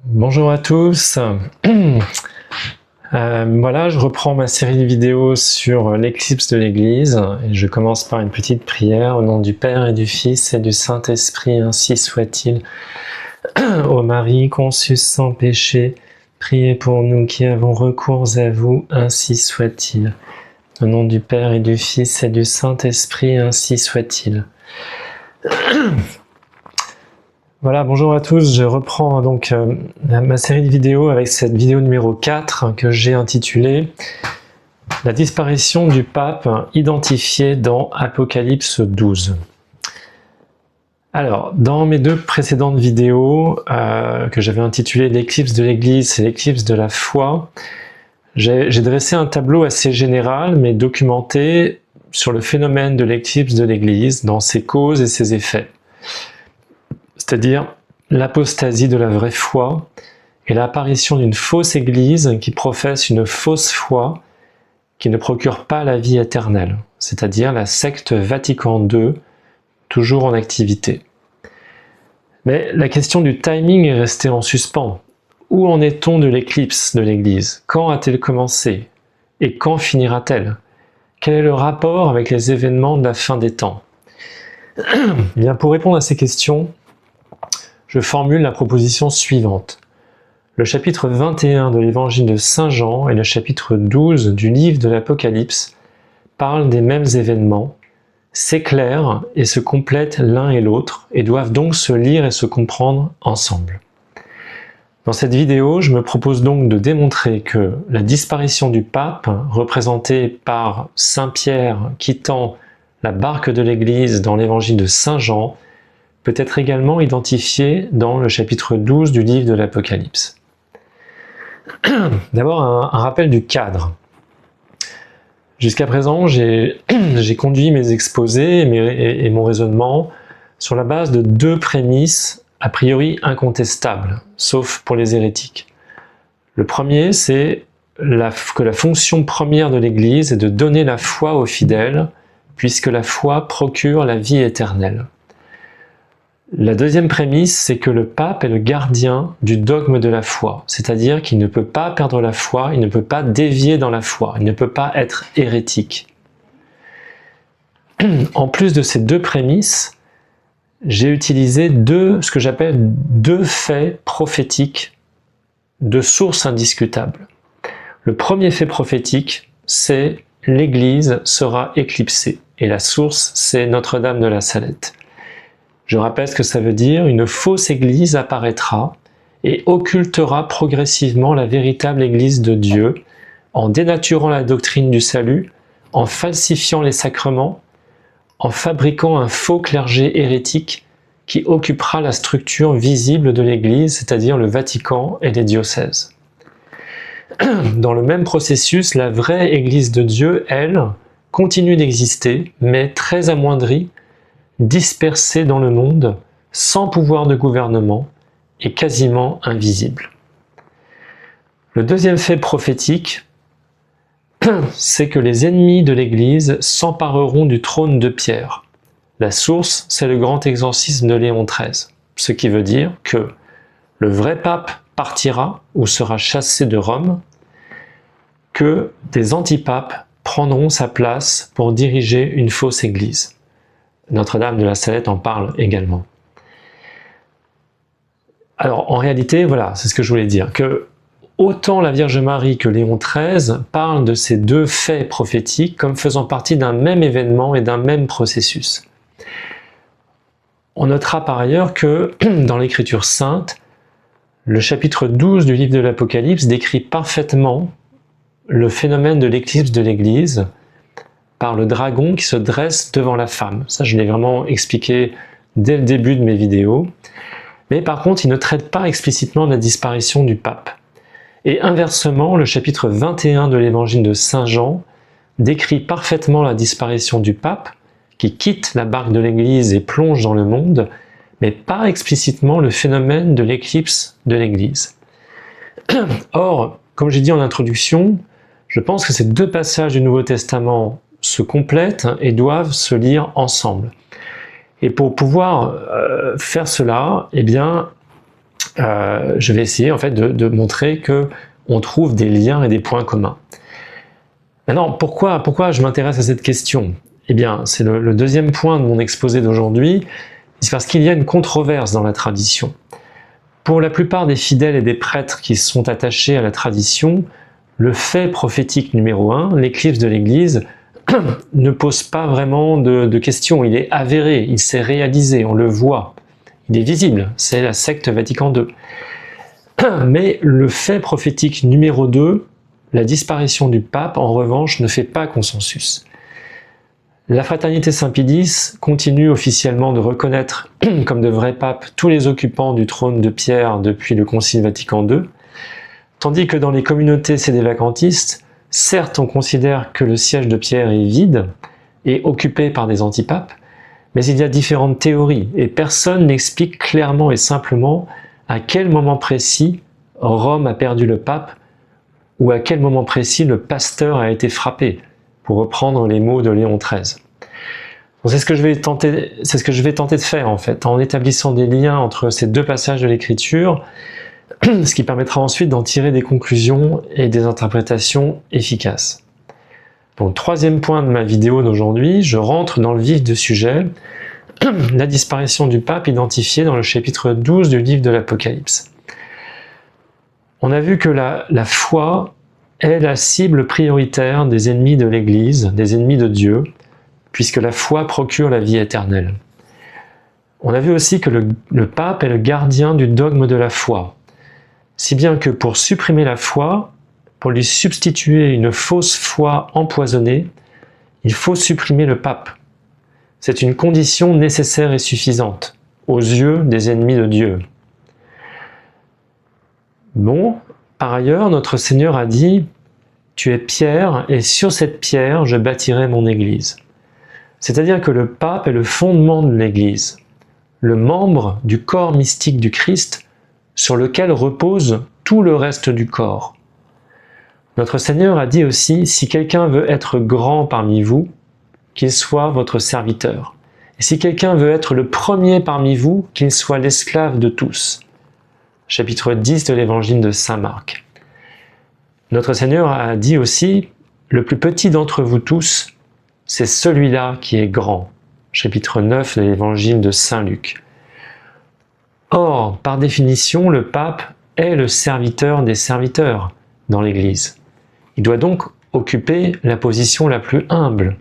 Bonjour à tous. Voilà, je reprends ma série de vidéos sur l'éclipse de l'Église et je commence par une petite prière au nom du Père et du Fils et du Saint-Esprit, ainsi soit-il. Ô Marie, conçue sans péché, priez pour nous qui avons recours à vous, ainsi soit-il. Au nom du Père et du Fils et du Saint-Esprit, ainsi soit-il. Voilà, bonjour à tous, je reprends donc ma série de vidéos avec cette vidéo numéro 4 que j'ai intitulée « La disparition du pape identifiée dans Apocalypse 12 ». Alors, dans mes deux précédentes vidéos que j'avais intitulées « L'éclipse de l'Église et l'éclipse de la foi », j'ai dressé un tableau assez général mais documenté sur le phénomène de l'éclipse de l'Église, dans ses causes et ses effets. C'est-à-dire l'apostasie de la vraie foi et l'apparition d'une fausse église qui professe une fausse foi qui ne procure pas la vie éternelle, c'est-à-dire la secte Vatican II, toujours en activité. Mais la question du timing est restée en suspens. Où en est-on de l'éclipse de l'Église? Quand a-t-elle commencé? Et quand finira-t-elle? Quel est le rapport avec les événements de la fin des temps? Bien, pour répondre à ces questions, je formule la proposition suivante. Le chapitre 21 de l'évangile de Saint Jean et le chapitre 12 du livre de l'Apocalypse parlent des mêmes événements, s'éclairent et se complètent l'un et l'autre et doivent donc se lire et se comprendre ensemble. Dans cette vidéo, je me propose donc de démontrer que la disparition du pape, représentée par Saint Pierre quittant la barque de l'Église dans l'évangile de Saint Jean, peut être également identifié dans le chapitre 12 du livre de l'Apocalypse. D'abord, un rappel du cadre. Jusqu'à présent, j'ai conduit mes exposés et mon raisonnement sur la base de deux prémices a priori incontestables, sauf pour les hérétiques. Le premier, c'est que la fonction première de l'Église est de donner la foi aux fidèles, puisque la foi procure la vie éternelle. La deuxième prémisse, c'est que le pape est le gardien du dogme de la foi, c'est-à-dire qu'il ne peut pas perdre la foi, il ne peut pas dévier dans la foi, il ne peut pas être hérétique. En plus de ces deux prémisses, j'ai utilisé ce que j'appelle deux faits prophétiques de source indiscutable. Le premier fait prophétique, c'est l'Église sera éclipsée, et la source, c'est Notre-Dame de la Salette. Je rappelle ce que ça veut dire, une fausse église apparaîtra et occultera progressivement la véritable église de Dieu en dénaturant la doctrine du salut, en falsifiant les sacrements, en fabriquant un faux clergé hérétique qui occupera la structure visible de l'église, c'est-à-dire le Vatican et les diocèses. Dans le même processus, la vraie église de Dieu, elle, continue d'exister, mais très amoindrie, dispersée dans le monde, sans pouvoir de gouvernement et quasiment invisible. Le deuxième fait prophétique, c'est que les ennemis de l'Église s'empareront du trône de Pierre. La source, c'est le grand exorcisme de Léon XIII, ce qui veut dire que le vrai pape partira ou sera chassé de Rome, que des antipapes prendront sa place pour diriger une fausse Église. Notre-Dame de la Salette en parle également. Alors, en réalité, voilà, c'est ce que je voulais dire, que autant la Vierge Marie que Léon XIII parlent de ces deux faits prophétiques comme faisant partie d'un même événement et d'un même processus. On notera par ailleurs que, dans l'Écriture sainte, le chapitre 12 du livre de l'Apocalypse décrit parfaitement le phénomène de l'éclipse de l'Église, par le dragon qui se dresse devant la femme. Ça, je l'ai vraiment expliqué dès le début de mes vidéos. Mais par contre, il ne traite pas explicitement de la disparition du pape. Et inversement, le chapitre 21 de l'évangile de Saint Jean décrit parfaitement la disparition du pape, qui quitte la barque de l'Église et plonge dans le monde, mais pas explicitement le phénomène de l'éclipse de l'Église. Or, comme j'ai dit en introduction, je pense que ces deux passages du Nouveau Testament se complètent et doivent se lire ensemble. Et pour pouvoir faire cela, eh bien, je vais essayer en fait de montrer que on trouve des liens et des points communs. Maintenant, pourquoi je m'intéresse à cette question? Eh bien, c'est le deuxième point de mon exposé d'aujourd'hui, c'est parce qu'il y a une controverse dans la tradition. Pour la plupart des fidèles et des prêtres qui sont attachés à la tradition, le fait prophétique numéro 1, l'éclipse de l'Église, ne pose pas vraiment de questions. Il est avéré, il s'est réalisé, on le voit, il est visible, c'est la secte Vatican II. Mais le fait prophétique numéro 2, la disparition du pape, en revanche, ne fait pas consensus. La fraternité Saint-Pie-X continue officiellement de reconnaître comme de vrais papes tous les occupants du trône de Pierre depuis le Concile Vatican II, tandis que dans les communautés sédévacantistes, certes on considère que le siège de Pierre est vide et occupé par des antipapes, mais il y a différentes théories et personne n'explique clairement et simplement à quel moment précis Rome a perdu le pape ou à quel moment précis le pasteur a été frappé, pour reprendre les mots de Léon XIII. C'est ce que je vais tenter de faire en fait, en établissant des liens entre ces deux passages de l'Écriture, ce qui permettra ensuite d'en tirer des conclusions et des interprétations efficaces. Bon, troisième point de ma vidéo d'aujourd'hui, je rentre dans le vif du sujet, la disparition du pape identifiée dans le chapitre 12 du livre de l'Apocalypse. On a vu que la foi est la cible prioritaire des ennemis de l'Église, des ennemis de Dieu, puisque la foi procure la vie éternelle. On a vu aussi que le pape est le gardien du dogme de la foi, si bien que pour supprimer la foi, pour lui substituer une fausse foi empoisonnée, il faut supprimer le pape. C'est une condition nécessaire et suffisante, aux yeux des ennemis de Dieu. Bon, par ailleurs, notre Seigneur a dit « Tu es pierre, et sur cette pierre, je bâtirai mon Église ». C'est-à-dire que le pape est le fondement de l'Église, le membre du corps mystique du Christ sur lequel repose tout le reste du corps. Notre Seigneur a dit aussi « Si quelqu'un veut être grand parmi vous, qu'il soit votre serviteur. Et si quelqu'un veut être le premier parmi vous, qu'il soit l'esclave de tous. » Chapitre 10 de l'Évangile de Saint Marc. Notre Seigneur a dit aussi « Le plus petit d'entre vous tous, c'est celui-là qui est grand. » Chapitre 9 de l'Évangile de Saint Luc. Or, par définition, le pape est le serviteur des serviteurs dans l'Église. Il doit donc occuper la position la plus humble.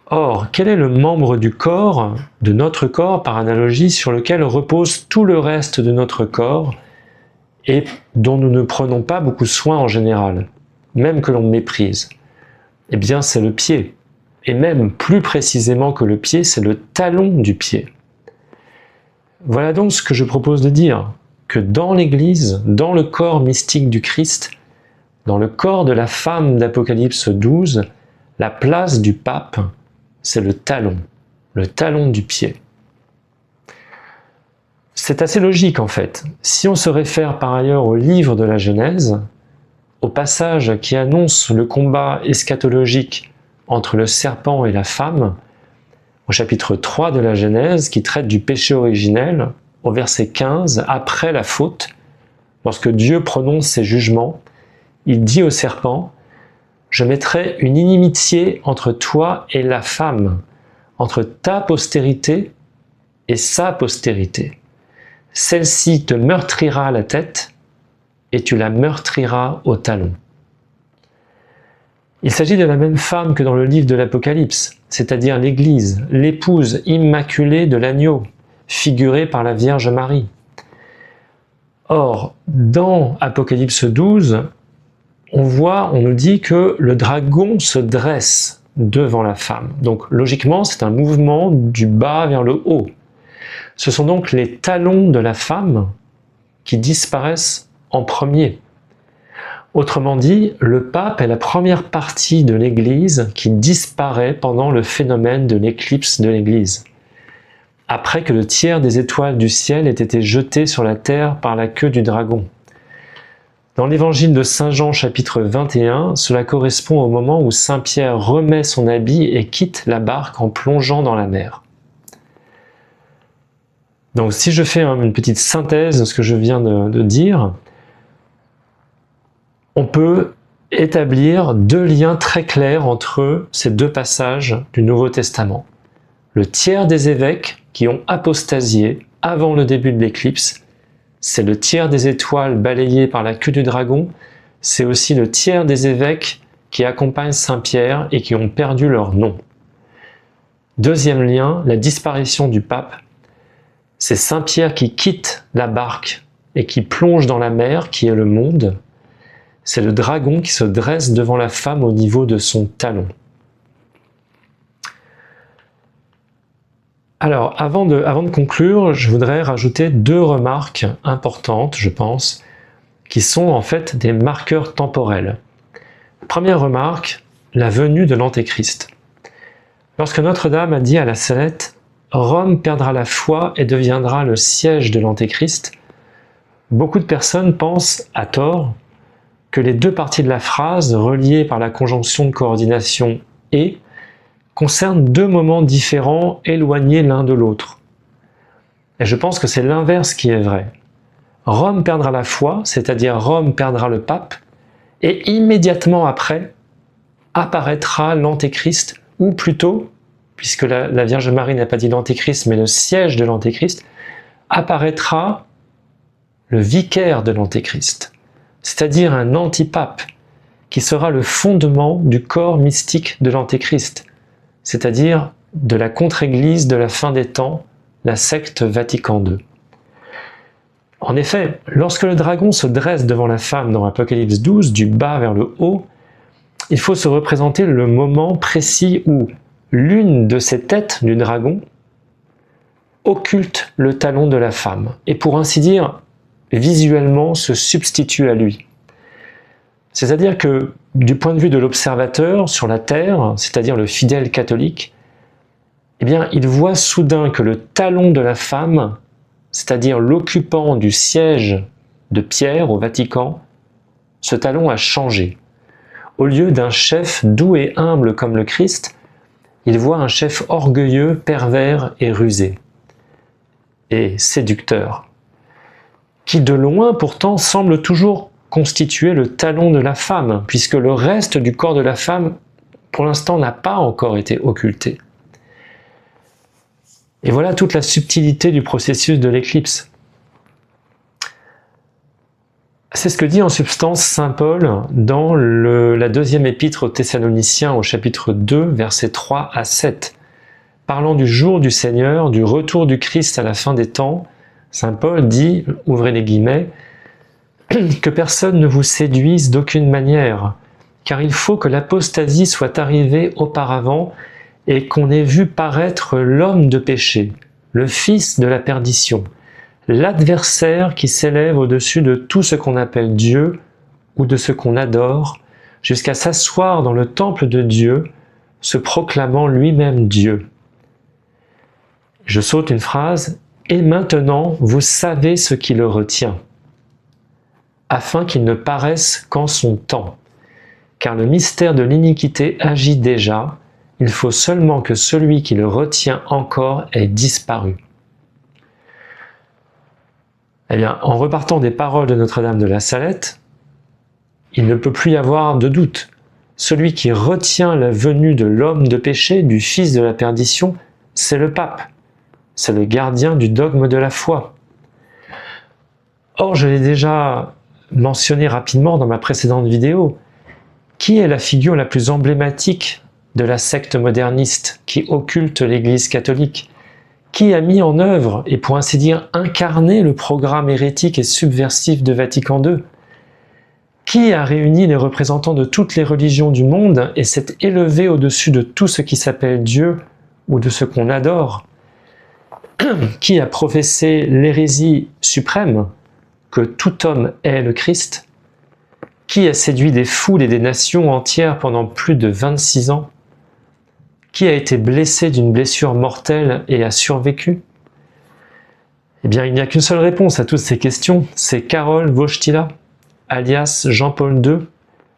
Or, quel est le membre du corps, de notre corps par analogie, sur lequel repose tout le reste de notre corps et dont nous ne prenons pas beaucoup soin en général, même que l'on méprise? Eh bien, c'est le pied. Et même plus précisément que le pied, c'est le talon du pied. Voilà donc ce que je propose de dire, que dans l'Église, dans le corps mystique du Christ, dans le corps de la femme d'Apocalypse 12, la place du pape, c'est le talon du pied. C'est assez logique en fait. Si on se réfère par ailleurs au livre de la Genèse, au passage qui annonce le combat eschatologique entre le serpent et la femme, au chapitre 3 de la Genèse qui traite du péché originel, au verset 15, après la faute, lorsque Dieu prononce ses jugements, il dit au serpent « Je mettrai une inimitié entre toi et la femme, entre ta postérité et sa postérité. Celle-ci te meurtrira la tête et tu la meurtriras au talon. » Il s'agit de la même femme que dans le livre de l'Apocalypse, c'est-à-dire l'Église, l'épouse immaculée de l'agneau, figurée par la Vierge Marie. Or, dans Apocalypse 12, on nous dit que le dragon se dresse devant la femme. Donc logiquement, c'est un mouvement du bas vers le haut. Ce sont donc les talons de la femme qui disparaissent en premier. Autrement dit, le pape est la première partie de l'Église qui disparaît pendant le phénomène de l'éclipse de l'Église, après que le tiers des étoiles du ciel ait été jeté sur la terre par la queue du dragon. Dans l'évangile de Saint Jean chapitre 21, cela correspond au moment où Saint Pierre remet son habit et quitte la barque en plongeant dans la mer. Donc si je fais une petite synthèse de ce que je viens de dire, on peut établir deux liens très clairs entre ces deux passages du Nouveau Testament. Le tiers des évêques qui ont apostasié avant le début de l'éclipse, c'est le tiers des étoiles balayées par la queue du dragon, c'est aussi le tiers des évêques qui accompagnent Saint Pierre et qui ont perdu leur nom. Deuxième lien, la disparition du pape. C'est Saint Pierre qui quitte la barque et qui plonge dans la mer qui est le monde. C'est le dragon qui se dresse devant la femme au niveau de son talon. Alors, avant de conclure, je voudrais rajouter deux remarques importantes, je pense, qui sont en fait des marqueurs temporels. Première remarque, la venue de l'Antéchrist. Lorsque Notre-Dame a dit à la Salette « Rome perdra la foi et deviendra le siège de l'Antéchrist », beaucoup de personnes pensent, à tort, que les deux parties de la phrase, reliées par la conjonction de coordination « et », concernent deux moments différents, éloignés l'un de l'autre. Et je pense que c'est l'inverse qui est vrai. Rome perdra la foi, c'est-à-dire Rome perdra le pape, et immédiatement après apparaîtra l'Antéchrist, ou plutôt, puisque la Vierge Marie n'a pas dit l'Antéchrist, mais le siège de l'Antéchrist, apparaîtra le vicaire de l'Antéchrist, c'est-à-dire un antipape, qui sera le fondement du corps mystique de l'Antéchrist, c'est-à-dire de la contre-église de la fin des temps, la secte Vatican II. En effet, lorsque le dragon se dresse devant la femme dans Apocalypse 12, du bas vers le haut, il faut se représenter le moment précis où l'une de ces têtes du dragon occulte le talon de la femme, et pour ainsi dire, visuellement se substitue à lui. C'est-à-dire que, du point de vue de l'observateur sur la terre, c'est-à-dire le fidèle catholique, eh bien, il voit soudain que le talon de la femme, c'est-à-dire l'occupant du siège de Pierre au Vatican, ce talon a changé. Au lieu d'un chef doux et humble comme le Christ, il voit un chef orgueilleux, pervers et rusé, et séducteur, qui de loin pourtant semble toujours constituer le talon de la femme, puisque le reste du corps de la femme, pour l'instant, n'a pas encore été occulté. Et voilà toute la subtilité du processus de l'éclipse. C'est ce que dit en substance saint Paul dans la deuxième épître aux Thessaloniciens au chapitre 2, versets 3 à 7. Parlant du jour du Seigneur, du retour du Christ à la fin des temps, saint Paul dit, ouvrez les guillemets, que personne ne vous séduise d'aucune manière, car il faut que l'apostasie soit arrivée auparavant et qu'on ait vu paraître l'homme de péché, le fils de la perdition, l'adversaire qui s'élève au-dessus de tout ce qu'on appelle Dieu ou de ce qu'on adore, jusqu'à s'asseoir dans le temple de Dieu, se proclamant lui-même Dieu. Je saute une phrase, « Et maintenant, vous savez ce qui le retient, afin qu'il ne paraisse qu'en son temps. Car le mystère de l'iniquité agit déjà, il faut seulement que celui qui le retient encore ait disparu. » Eh bien, en repartant des paroles de Notre-Dame de la Salette, il ne peut plus y avoir de doute. Celui qui retient la venue de l'homme de péché, du fils de la perdition, c'est le pape. C'est le gardien du dogme de la foi. Or, je l'ai déjà mentionné rapidement dans ma précédente vidéo, qui est la figure la plus emblématique de la secte moderniste qui occulte l'Église catholique? Qui a mis en œuvre, et pour ainsi dire incarné, le programme hérétique et subversif de Vatican II? Qui a réuni les représentants de toutes les religions du monde et s'est élevé au-dessus de tout ce qui s'appelle Dieu ou de ce qu'on adore? Qui a professé l'hérésie suprême que tout homme est le Christ? Qui a séduit des foules et des nations entières pendant plus de 26 ans? Qui a été blessé d'une blessure mortelle et a survécu? Eh bien, il n'y a qu'une seule réponse à toutes ces questions, c'est Karol Wojtyła, alias Jean-Paul II,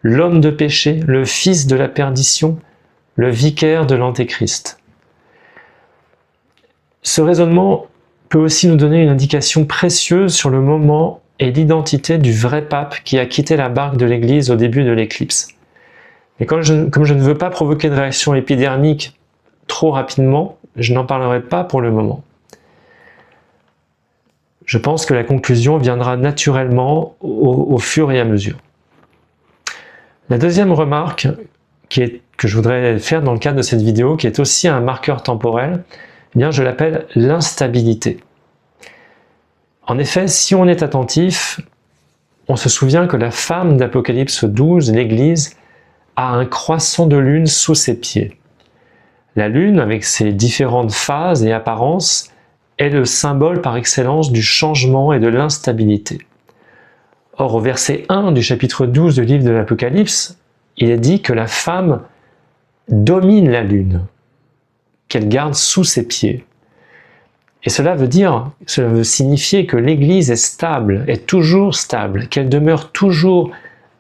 l'homme de péché, le fils de la perdition, le vicaire de l'Antéchrist. Ce raisonnement peut aussi nous donner une indication précieuse sur le moment et l'identité du vrai pape qui a quitté la barque de l'Église au début de l'éclipse. Et comme je ne veux pas provoquer de réaction épidermique trop rapidement, je n'en parlerai pas pour le moment. Je pense que la conclusion viendra naturellement au fur et à mesure. La deuxième remarque que je voudrais faire dans le cadre de cette vidéo, qui est aussi un marqueur temporel, eh bien, je l'appelle l'instabilité. En effet, si on est attentif, on se souvient que la femme d'Apocalypse 12, l'Église, a un croissant de lune sous ses pieds. La lune, avec ses différentes phases et apparences, est le symbole par excellence du changement et de l'instabilité. Or, au verset 1 du chapitre 12 du livre de l'Apocalypse, il est dit que la femme domine la lune, qu'elle garde sous ses pieds. Et cela veut signifier que l'Église est stable, est toujours stable, qu'elle demeure toujours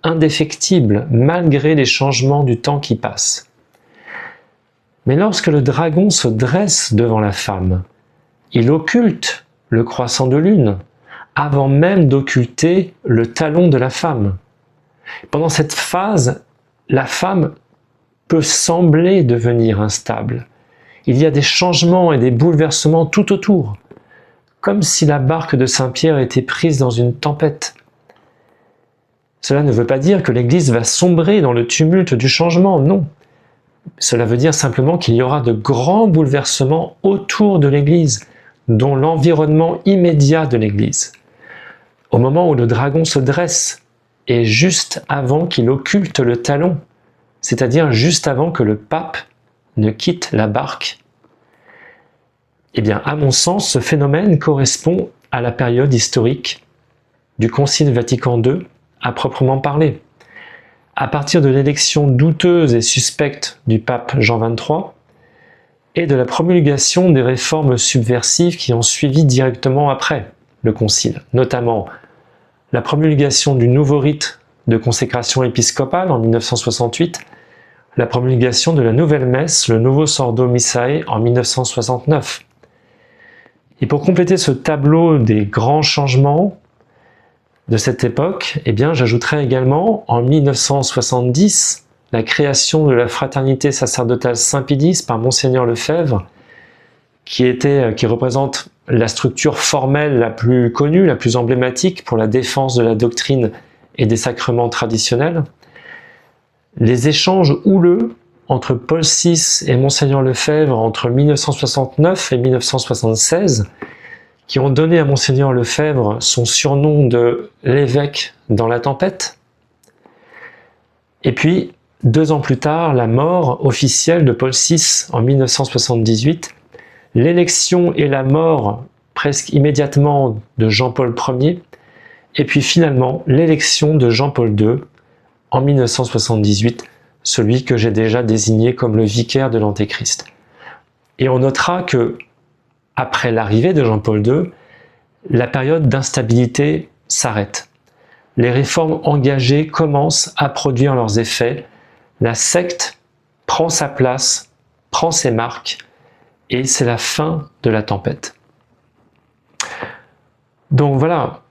indéfectible malgré les changements du temps qui passe. Mais lorsque le dragon se dresse devant la femme, il occulte le croissant de lune, avant même d'occulter le talon de la femme. Pendant cette phase, la femme peut sembler devenir instable. Il y a des changements et des bouleversements tout autour, comme si la barque de Saint-Pierre était prise dans une tempête. Cela ne veut pas dire que l'Église va sombrer dans le tumulte du changement, non. Cela veut dire simplement qu'il y aura de grands bouleversements autour de l'Église, dont l'environnement immédiat de l'Église. Au moment où le dragon se dresse, et juste avant qu'il occulte le talon, c'est-à-dire juste avant que le pape ne quitte la barque. Eh bien, à mon sens, ce phénomène correspond à la période historique du Concile Vatican II à proprement parler. À partir de l'élection douteuse et suspecte du pape Jean XXIII et de la promulgation des réformes subversives qui ont suivi directement après le Concile, notamment la promulgation du nouveau rite de consécration épiscopale en 1968, la promulgation de la nouvelle messe, le Novus Ordo Missae en 1969. Et pour compléter ce tableau des grands changements de cette époque, eh bien, j'ajouterai également en 1970 la création de la fraternité sacerdotale Saint-Pédis par Monseigneur Lefebvre, qui représente la structure formelle la plus connue, la plus emblématique pour la défense de la doctrine et des sacrements traditionnels. Les échanges houleux entre Paul VI et Monseigneur Lefebvre entre 1969 et 1976, qui ont donné à Monseigneur Lefebvre son surnom de l'évêque dans la tempête. Et puis, 2 ans plus tard, la mort officielle de Paul VI en 1978, l'élection et la mort presque immédiatement de Jean-Paul Ier, et puis finalement l'élection de Jean-Paul II en 1978, celui que j'ai déjà désigné comme le vicaire de l'Antéchrist. Et on notera que, après l'arrivée de Jean-Paul II, la période d'instabilité s'arrête. Les réformes engagées commencent à produire leurs effets, la secte prend sa place, prend ses marques, et c'est la fin de la tempête. Donc voilà,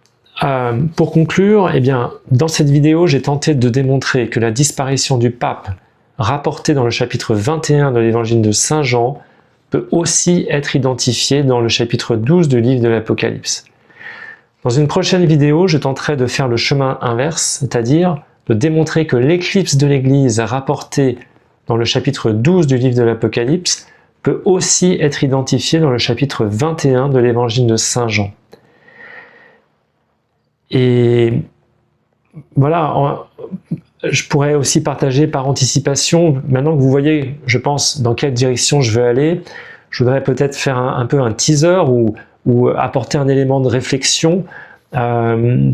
pour conclure, eh bien, dans cette vidéo, j'ai tenté de démontrer que la disparition du pape, rapportée dans le chapitre 21 de l'évangile de Saint Jean, peut aussi être identifiée dans le chapitre 12 du livre de l'Apocalypse. Dans une prochaine vidéo, je tenterai de faire le chemin inverse, c'est-à-dire de démontrer que l'éclipse de l'Église rapportée dans le chapitre 12 du livre de l'Apocalypse peut aussi être identifiée dans le chapitre 21 de l'évangile de Saint Jean. Et voilà, je pourrais aussi partager par anticipation, maintenant que vous voyez, je pense, dans quelle direction je veux aller, je voudrais peut-être faire un peu un teaser ou apporter un élément de réflexion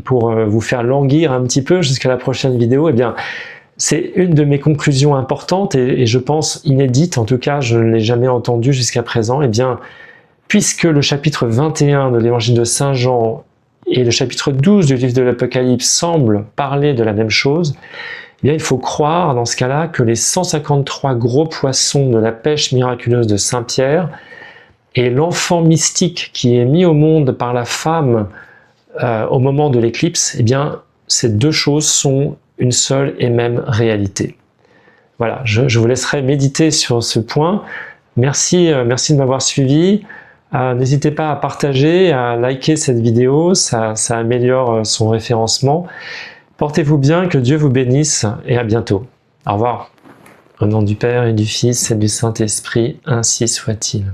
pour vous faire languir un petit peu jusqu'à la prochaine vidéo. Eh bien, c'est une de mes conclusions importantes et je pense inédite, en tout cas je ne l'ai jamais entendue jusqu'à présent. Eh bien, puisque le chapitre 21 de l'évangile de Saint Jean et le chapitre 12 du livre de l'Apocalypse semblent parler de la même chose, eh bien, il faut croire dans ce cas-là que les 153 gros poissons de la pêche miraculeuse de Saint-Pierre et l'enfant mystique qui est mis au monde par la femme au moment de l'éclipse, eh bien, ces deux choses sont une seule et même réalité. Voilà, je vous laisserai méditer sur ce point. Merci de m'avoir suivi. N'hésitez pas à partager, à liker cette vidéo, ça améliore son référencement. Portez-vous bien, que Dieu vous bénisse et à bientôt. Au revoir. Au nom du Père et du Fils et du Saint-Esprit, ainsi soit-il.